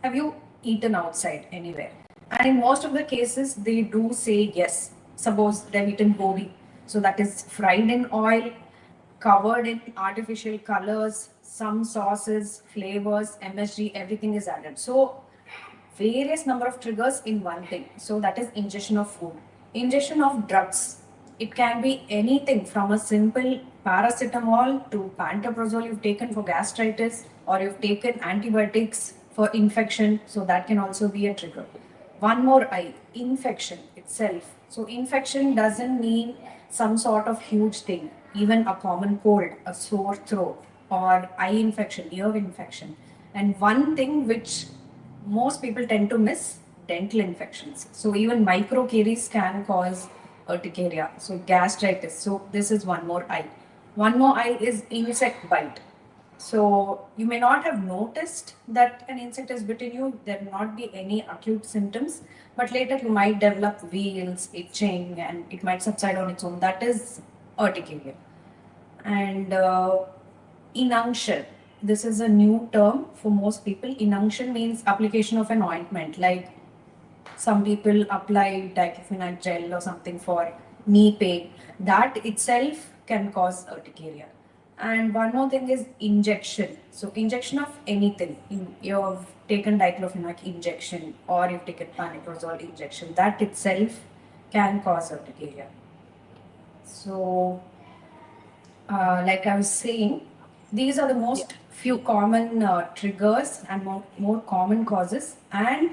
have you eaten outside anywhere? And in most of the cases, they do say yes. Suppose they've eaten gobi, so that is fried in oil, covered in artificial colors, some sauces, flavors, MSG, everything is added. So various number of triggers in one thing. So that is ingestion of food. Ingestion of drugs. It can be anything from a simple paracetamol to pantoprazole you've taken for gastritis, or you've taken antibiotics for infection. So that can also be a trigger. One more I, infection itself. So infection doesn't mean some sort of huge thing. Even a common cold, a sore throat, or eye infection, ear infection. And one thing which most people tend to miss, dental infections. So even microcaries can cause urticaria. So gastritis. So this is one more I. One more I is insect bite. So you may not have noticed that an insect has bitten you. There will not be any acute symptoms, but later you might develop wheals, itching, and it might subside on its own. That is urticaria. And inunction. This is a new term for most people. Inunction means application of an ointment. Like some people apply diclofenac gel or something for knee pain. That itself can cause urticaria. And one more thing is injection. So injection of anything. You've taken diclofenac injection or you've taken pantoprazole injection. That itself can cause urticaria. So like I was saying, these are the most few common triggers and more common causes, and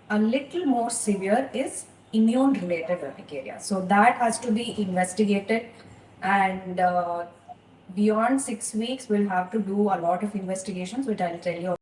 a little more severe is immune related urticaria. So that has to be investigated, and beyond 6 weeks, we'll have to do a lot of investigations, which I'll tell you